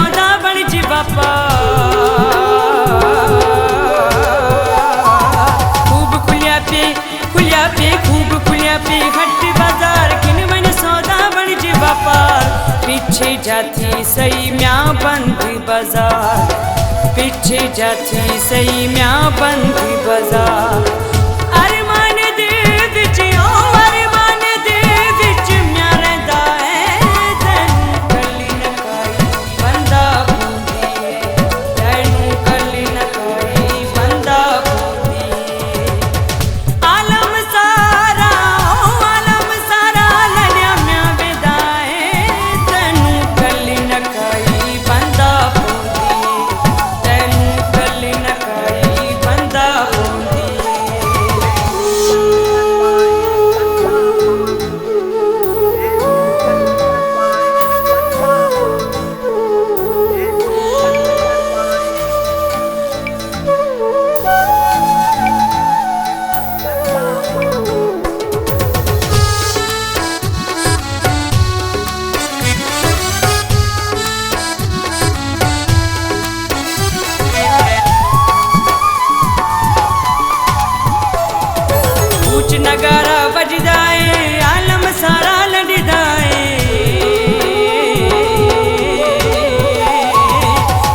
सौदा बणिजी बापा खूब खुलिया पे खूब खुलिया पे हट बाजार किन मन सौदा बणिजी बापा पीछे जाती सही म्या बंद बाजार पीछे जाती सही म्या बंद बाजार नगारा बजदाए आलम सारा लड़दाए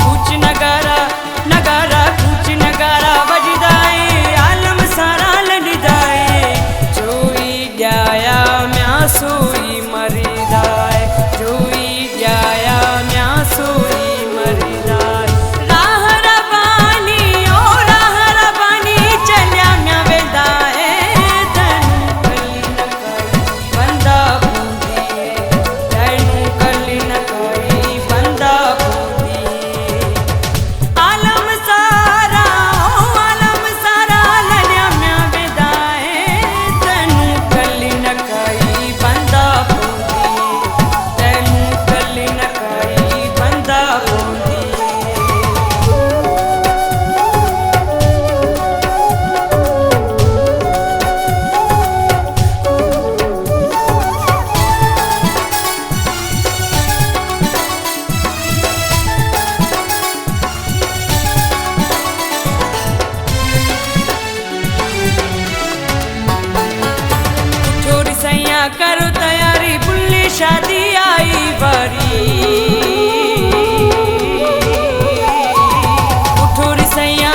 कुछ नगारा कुछ नगारा बजदाए आलम सारा लड़दाए जोई जाया म्या सोई मरदाए जोई जाया म्या सोई मरदाए राह रबानी चलिया म्या वेदाए करो तैयारी बुल्ली शादी आई बारी उठो रे सैया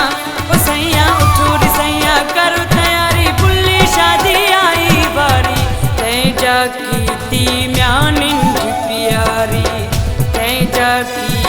उठो रे सैया करो तैयारी बुल्ली शादी आई बारी तै जा की ती म्या निंज प्यारी तै जा की